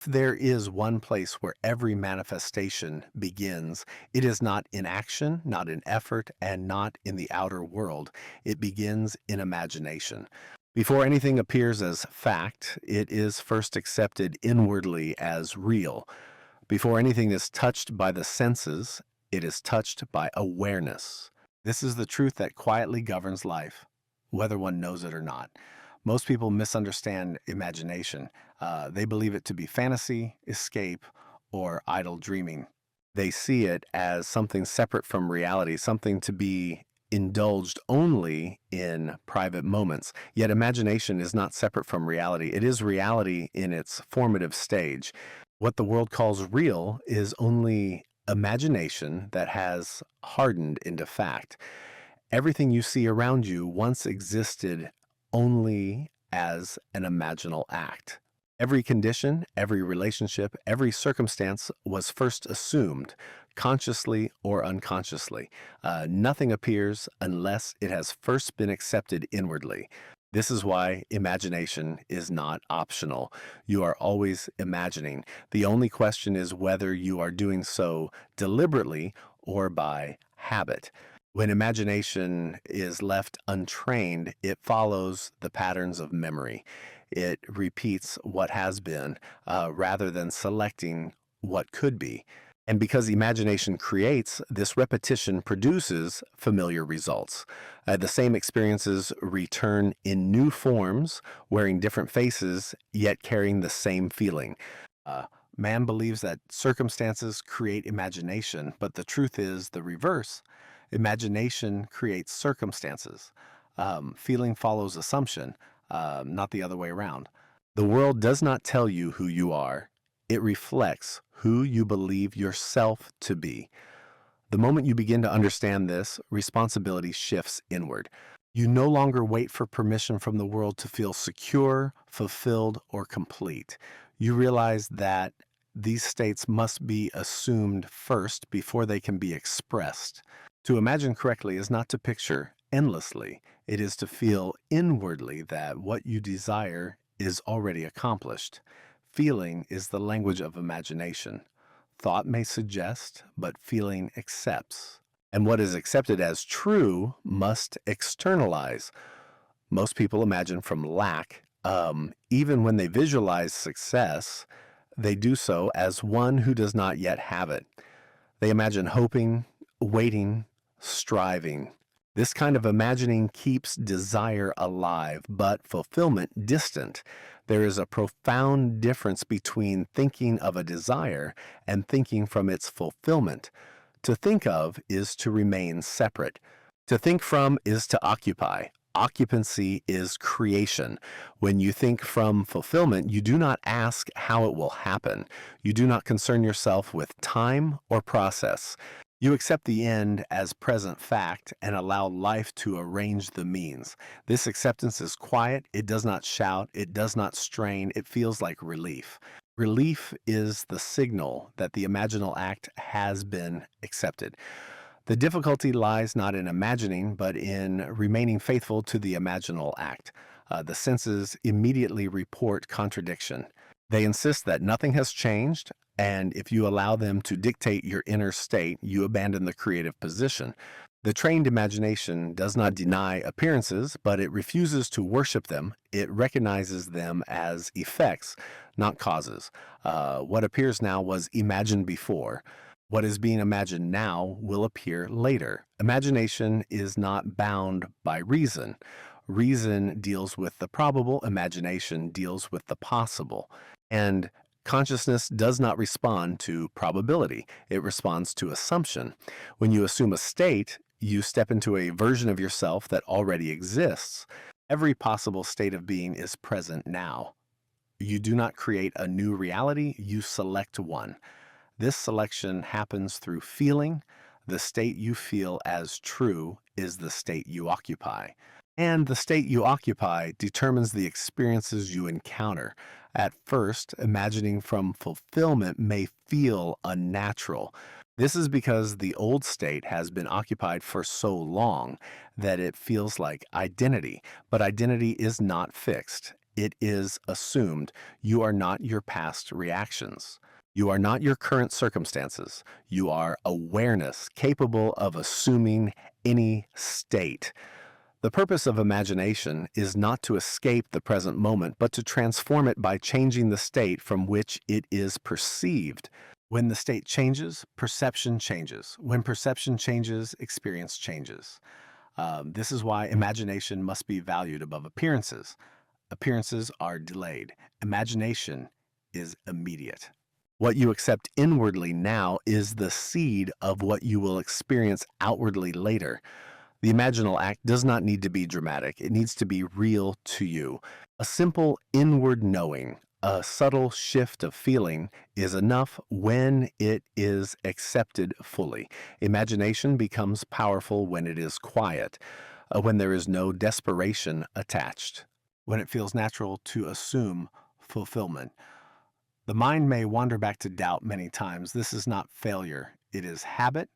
If there is one place where every manifestation begins, it is not in action, not in effort, and not in the outer world. It begins in imagination. Before anything appears as fact, it is first accepted inwardly as real. Before anything is touched by the senses, it is touched by awareness. This is the truth that quietly governs life, whether one knows it or not. Most people misunderstand imagination. They believe it to be fantasy, escape, or idle dreaming. They see it as something separate from reality, something to be indulged only in private moments. Yet imagination is not separate from reality. It is reality in its formative stage. What the world calls real is only imagination that has hardened into fact. Everything you see around you once existed only as an imaginal act. Every condition, every relationship, every circumstance was first assumed, consciously or unconsciously. Nothing appears unless it has first been accepted inwardly. This is why imagination is not optional. You are always imagining. The only question is whether you are doing so deliberately or by habit. When imagination is left untrained, it follows the patterns of memory. It repeats what has been rather than selecting what could be. And because imagination creates, this repetition produces familiar results. The same experiences return in new forms, wearing different faces, yet carrying the same feeling. Uh, Man believes that circumstances create imagination, but the truth is the reverse. Imagination creates circumstances. Feeling follows assumption, not the other way around. The world does not tell you who you are, it reflects who you believe yourself to be. The moment you begin to understand this, responsibility shifts inward. You no longer wait for permission from the world to feel secure, fulfilled, or complete. You realize that these states must be assumed first before they can be expressed. To imagine correctly is not to picture endlessly, it is to feel inwardly that what you desire is already accomplished. Feeling is the language of imagination. Thought may suggest, but feeling accepts. And what is accepted as true must externalize. Most people imagine from lack. Even when they visualize success, they do so as one who does not yet have it. They imagine hoping, waiting, striving. This kind of imagining keeps desire alive, but fulfillment distant. There is a profound difference between thinking of a desire and thinking from its fulfillment. To think of is to remain separate. To think from is to occupy. Occupancy is creation. When you think from fulfillment, you do not ask how it will happen. You do not concern yourself with time or process. You accept the end as present fact and allow life to arrange the means. This acceptance is quiet, it does not shout, it does not strain, it feels like relief. Relief is the signal that the imaginal act has been accepted. The difficulty lies not in imagining, but in remaining faithful to the imaginal act. The senses immediately report contradiction. They insist that nothing has changed, and if you allow them to dictate your inner state, you abandon the creative position. The trained imagination does not deny appearances, but it refuses to worship them. It recognizes them as effects, not causes. What appears now was imagined before. What is being imagined now will appear later. Imagination is not bound by reason. Reason deals with the probable, imagination deals with the possible. And consciousness does not respond to probability, it responds to assumption. When you assume a state, you step into a version of yourself that already exists. Every possible state of being is present now. You do not create a new reality, you select one. This selection happens through feeling. The state you feel as true is the state you occupy. And the state you occupy determines the experiences you encounter. At first, imagining from fulfillment may feel unnatural. This is because the old state has been occupied for so long that it feels like identity. But identity is not fixed. It is assumed. You are not your past reactions. You are not your current circumstances. You are awareness capable of assuming any state. The purpose of imagination is not to escape the present moment, but to transform it by changing the state from which it is perceived. When the state changes, perception changes. When perception changes, experience changes. This is why imagination must be valued above appearances. Appearances are delayed. Imagination is immediate. What you accept inwardly now is the seed of what you will experience outwardly later. The imaginal act does not need to be dramatic. It needs to be real to you. A simple inward knowing, a subtle shift of feeling is enough when it is accepted fully. Imagination becomes powerful when it is quiet, when there is no desperation attached, when it feels natural to assume fulfillment. The mind may wander back to doubt many times. This is not failure, it is habit.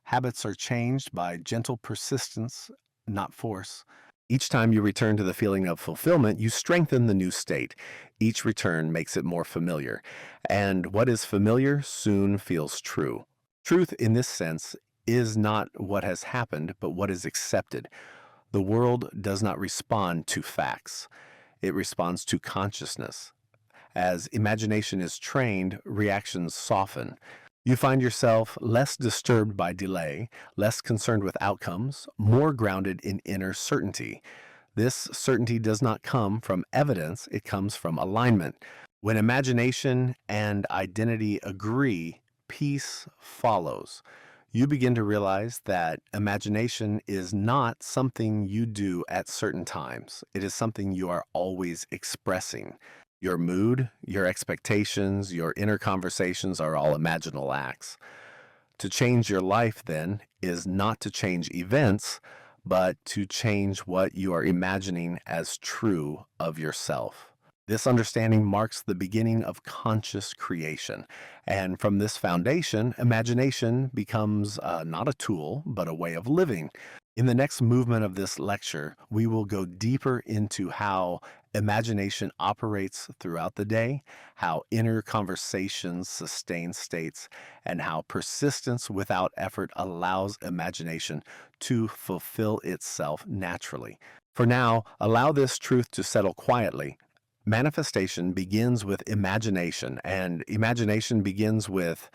Habits are changed by gentle persistence, not force. Each time you return to the feeling of fulfillment, you strengthen the new state. Each return makes it more familiar. And what is familiar soon feels true. Truth, in this sense, is not what has happened, but what is accepted. The world does not respond to facts, it responds to consciousness. As imagination is trained, reactions soften. You find yourself less disturbed by delay, less concerned with outcomes, more grounded in inner certainty. This certainty does not come from evidence, it comes from alignment. When imagination and identity agree, peace follows. You begin to realize that imagination is not something you do at certain times. It is something you are always expressing. Your mood, your expectations, your inner conversations are all imaginal acts. To change your life, then, is not to change events, but to change what you are imagining as true of yourself. This understanding marks the beginning of conscious creation. And from this foundation, imagination becomes not a tool, but a way of living. In the next movement of this lecture, we will go deeper into how imagination operates throughout the day, how inner conversations sustain states, and how persistence without effort allows imagination to fulfill itself naturally. For now, allow this truth to settle quietly. Manifestation begins with imagination, and imagination begins with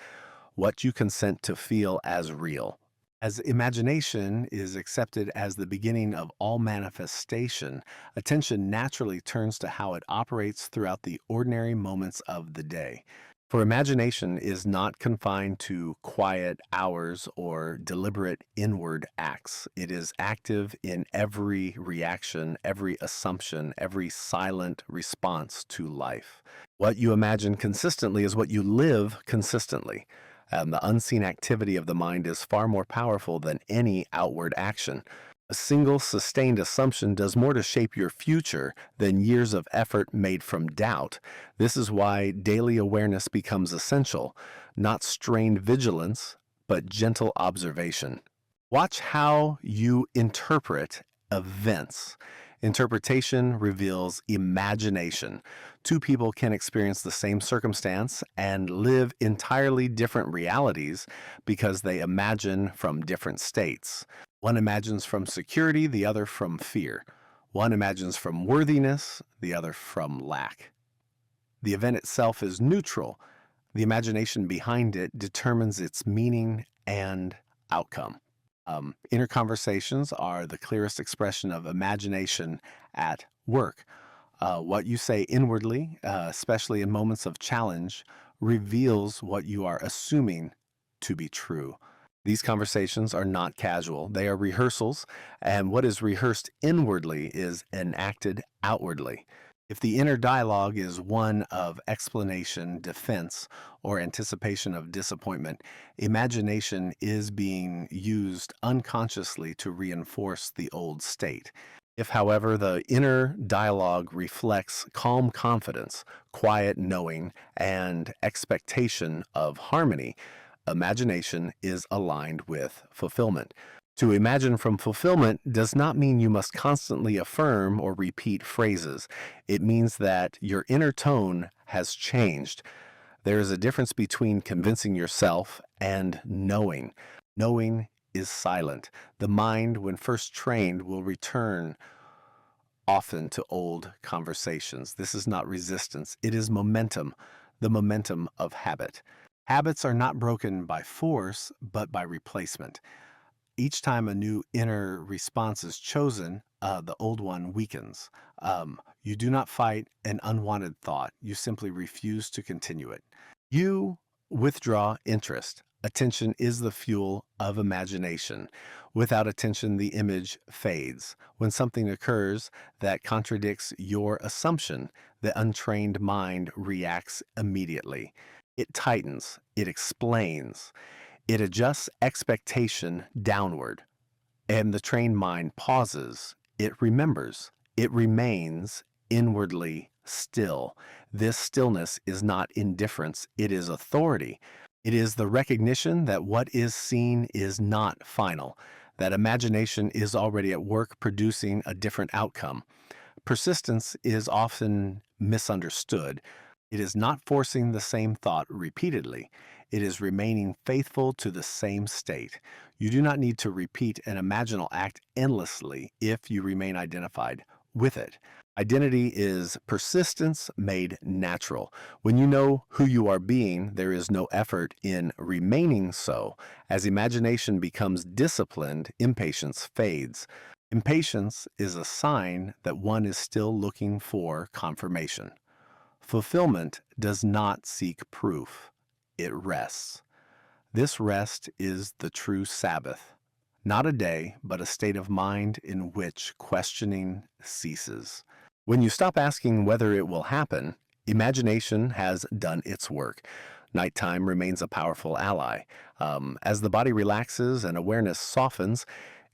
what you consent to feel as real. As imagination is accepted as the beginning of all manifestation, attention naturally turns to how it operates throughout the ordinary moments of the day. For imagination is not confined to quiet hours or deliberate inward acts. It is active in every reaction, every assumption, every silent response to life. What you imagine consistently is what you live consistently. And the unseen activity of the mind is far more powerful than any outward action. A single sustained assumption does more to shape your future than years of effort made from doubt. This is why daily awareness becomes essential, not strained vigilance, but gentle observation. Watch how you interpret events. Interpretation reveals imagination. Two people can experience the same circumstance and live entirely different realities because they imagine from different states. One imagines from security, the other from fear. One imagines from worthiness, the other from lack. The event itself is neutral. The imagination behind it determines its meaning and outcome. Inner conversations are the clearest expression of imagination at work. What you say inwardly, especially in moments of challenge, reveals what you are assuming to be true. These conversations are not casual, they are rehearsals, and what is rehearsed inwardly is enacted outwardly. If the inner dialogue is one of explanation, defense, or anticipation of disappointment, imagination is being used unconsciously to reinforce the old state. If, however, the inner dialogue reflects calm confidence, quiet knowing, and expectation of harmony, imagination is aligned with fulfillment. To imagine from fulfillment does not mean you must constantly affirm or repeat phrases. It means that your inner tone has changed. There is a difference between convincing yourself and knowing. Knowing is silent. The mind, when first trained, will return often to old conversations. This is not resistance, it is momentum, the momentum of habit. Habits are not broken by force, but by replacement. Each time a new inner response is chosen, the old one weakens. You do not fight an unwanted thought, you simply refuse to continue it. You withdraw interest. Attention is the fuel of imagination. Without attention, the image fades. When something occurs that contradicts your assumption, the untrained mind reacts immediately. It tightens, it explains, it adjusts expectation downward, and the trained mind pauses. It remembers. It remains inwardly still. This stillness is not indifference, it is authority. It is the recognition that what is seen is not final, that imagination is already at work producing a different outcome. Persistence is often misunderstood. It is not forcing the same thought repeatedly. It is remaining faithful to the same state. You do not need to repeat an imaginal act endlessly if you remain identified with it. Identity is persistence made natural. When you know who you are being, there is no effort in remaining so. As imagination becomes disciplined, impatience fades. Impatience is a sign that one is still looking for confirmation. Fulfillment does not seek proof, it rests. This rest is the true Sabbath, not a day, but a state of mind in which questioning ceases. When you stop asking whether it will happen, imagination has done its work. Nighttime remains a powerful ally. As the body relaxes and awareness softens,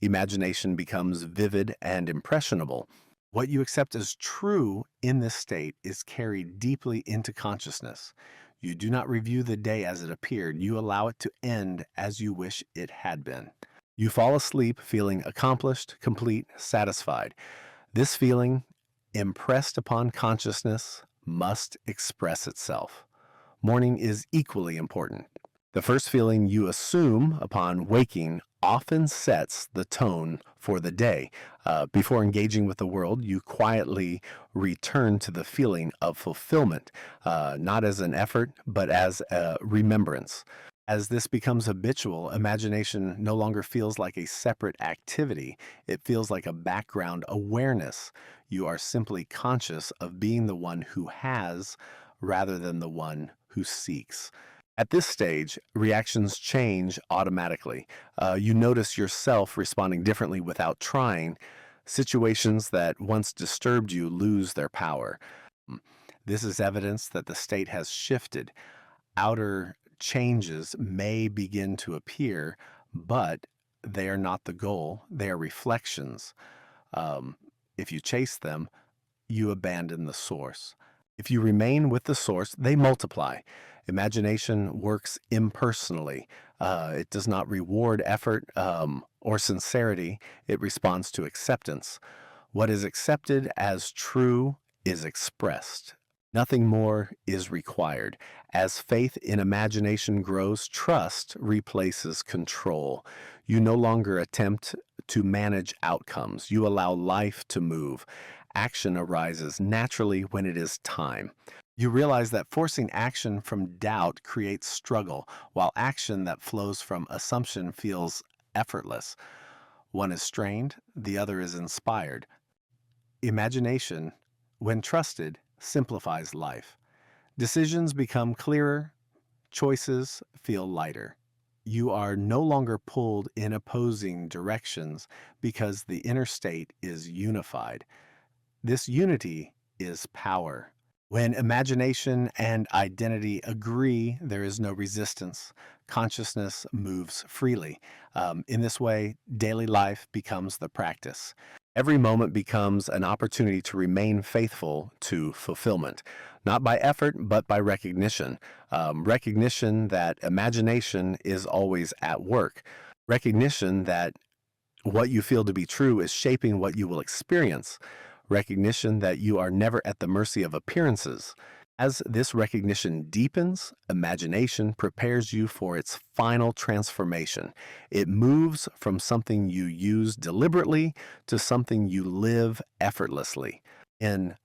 imagination becomes vivid and impressionable. What you accept as true in this state is carried deeply into consciousness. You do not review the day as it appeared. You allow it to end as you wish it had been. You fall asleep feeling accomplished, complete, satisfied. This feeling, impressed upon consciousness, must express itself. Morning is equally important. The first feeling you assume upon waking often sets the tone for the day. Before engaging with the world, you quietly return to the feeling of fulfillment, not as an effort, but as a remembrance. As this becomes habitual, imagination no longer feels like a separate activity. It feels like a background awareness. You are simply conscious of being the one who has rather than the one who seeks. At this stage, reactions change automatically. You notice yourself responding differently without trying. Situations that once disturbed you lose their power. This is evidence that the state has shifted. Outer changes may begin to appear, but they are not the goal. They are reflections. If you chase them, you abandon the source. If you remain with the source, they multiply. Imagination works impersonally. It does not reward effort or sincerity. It responds to acceptance. What is accepted as true is expressed. Nothing more is required. As faith in imagination grows, trust replaces control. You no longer attempt to manage outcomes. You allow life to move. Action arises naturally when it is time. You realize that forcing action from doubt creates struggle, while action that flows from assumption feels effortless. One is strained, the other is inspired. Imagination, when trusted, simplifies life. Decisions become clearer, choices feel lighter. You are no longer pulled in opposing directions because the inner state is unified. This unity is power. When imagination and identity agree, there is no resistance. Consciousness moves freely. In this way, daily life becomes the practice. Every moment becomes an opportunity to remain faithful to fulfillment, not by effort, but by recognition. Recognition that imagination is always at work. Recognition that What you feel to be true is shaping what you will experience. Recognition that you are never at the mercy of appearances. As this recognition deepens, imagination prepares you for its final transformation. It moves from something you use deliberately to something you live effortlessly. In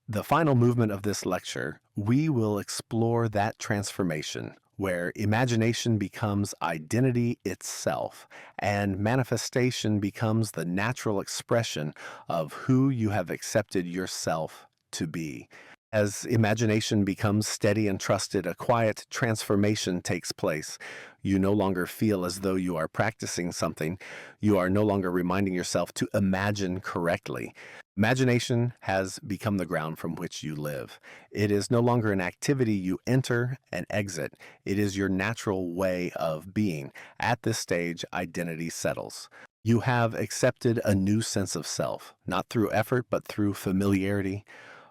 the final movement of this lecture, we will explore that transformation where imagination becomes identity itself and manifestation becomes the natural expression of who you have accepted yourself to be. As imagination becomes steady and trusted, a quiet transformation takes place. You no longer feel as though you are practicing something. You are no longer reminding yourself to imagine correctly. Imagination has become the ground from which you live. It is no longer an activity you enter and exit. It is your natural way of being. At this stage, identity settles. You have accepted a new sense of self, not through effort, but through familiarity.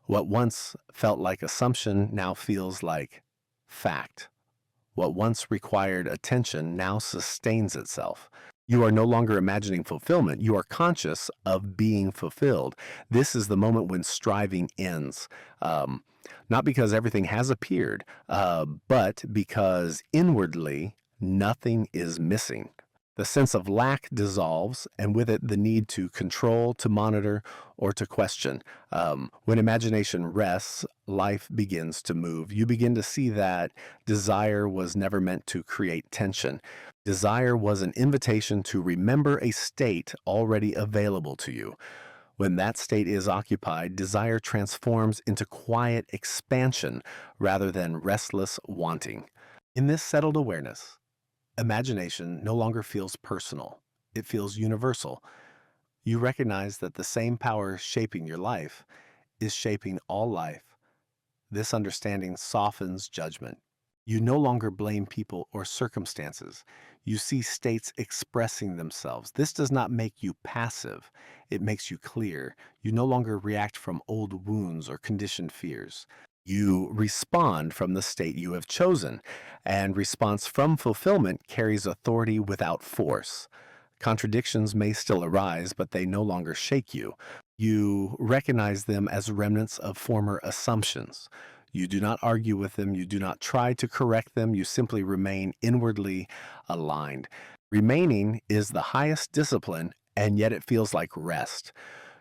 What once felt like assumption now feels like fact. What once required attention now sustains itself. You are no longer imagining fulfillment. You are conscious of being fulfilled. This is the moment when striving ends. Not because everything has appeared, but because inwardly nothing is missing. The sense of lack dissolves, and with it, the need to control, to monitor, or to question. When imagination rests, life begins to move. You begin to see that desire was never meant to create tension. Desire was an invitation to remember a state already available to you. When that state is occupied, desire transforms into quiet expansion rather than restless wanting. In this settled awareness, imagination no longer feels personal. It feels universal. You recognize that the same power shaping your life is shaping all life. This understanding softens judgment. You no longer blame people or circumstances. You see states expressing themselves. This does not make you passive. It makes you clear. You no longer react from old wounds or conditioned fears. You respond from the state you have chosen, and response from fulfillment carries authority without force. Contradictions may still arise, but they no longer shake you. You recognize them as remnants of former assumptions. You do not argue with them. You do not try to correct them. You simply remain inwardly aligned. Remaining is the highest discipline, and yet it feels like rest.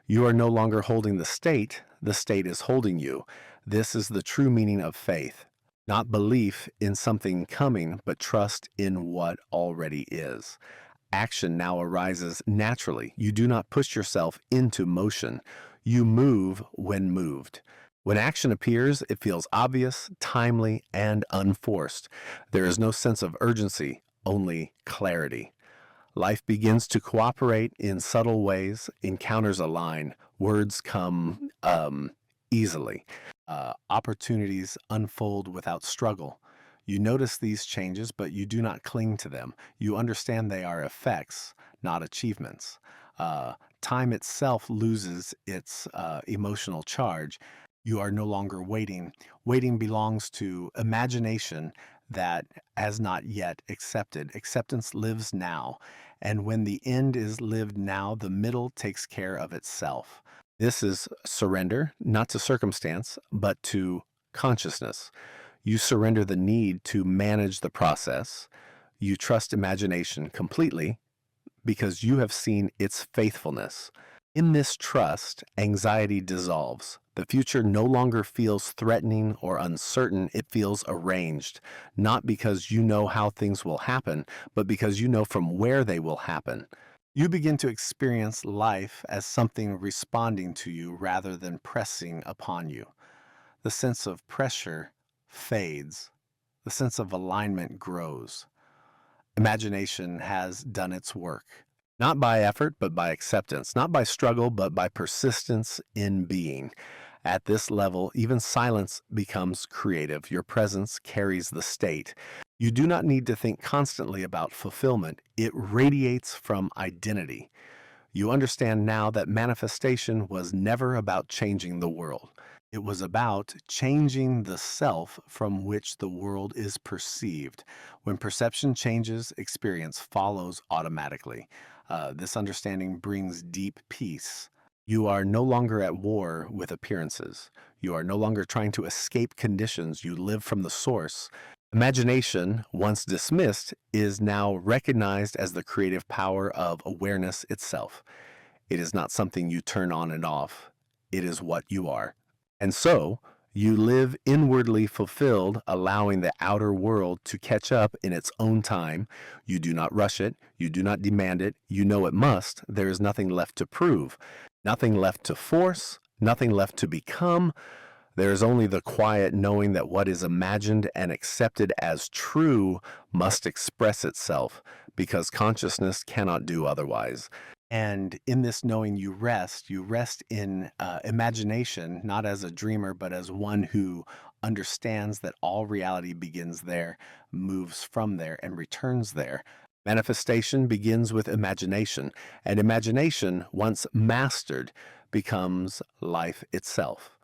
You are no longer holding the state is holding you. This is the true meaning of faith. Not belief in something coming, but trust in what already is. Action now arises naturally. You do not push yourself into motion. You move when moved. When action appears, it feels obvious, timely, and unforced. There is no sense of urgency, only clarity. Life begins to cooperate in subtle ways. Encounters align. Words come easily. Opportunities unfold without struggle. You notice these changes, but you do not cling to them. You understand they are effects, not achievements. Time itself loses its emotional charge. You are no longer waiting. Waiting belongs to imagination that has not yet accepted. Acceptance lives now. And when the end is lived now, the middle takes care of itself. This is surrender, not to circumstance, but to consciousness. You surrender the need to manage the process. You trust imagination completely because you have seen its faithfulness. In this trust, anxiety dissolves. The future no longer feels threatening or uncertain. It feels arranged, not because you know how things will happen, but because you know from where they will happen. You begin to experience life as something responding to you rather than pressing upon you. The sense of pressure fades. The sense of alignment grows. Imagination has done its work. Not by effort, but by acceptance. Not by struggle, but by persistence in being. At this level, even silence becomes creative. Your presence carries the state. You do not need to think constantly about fulfillment. It radiates from identity. You understand now that manifestation was never about changing the world. It was about changing the self from which the world is perceived. When perception changes, experience follows automatically. This understanding brings deep peace. You are no longer at war with appearances. You are no longer trying to escape conditions. You live from the source. Imagination, once dismissed, is now recognized as the creative power of awareness itself. It is not something you turn on and off. It is what you are. And so, you live inwardly fulfilled, allowing the outer world to catch up in its own time. You do not rush it. You do not demand it. You know it must. There is nothing left to prove, nothing left to force, nothing left to become. There is only the quiet knowing that what is imagined and accepted as true must express itself, because consciousness cannot do otherwise. And in this knowing, you rest in imagination, not as a dreamer, but as one who understands that all reality begins there, moves from there, and returns there. Manifestation begins with imagination, and imagination, once mastered, becomes life itself.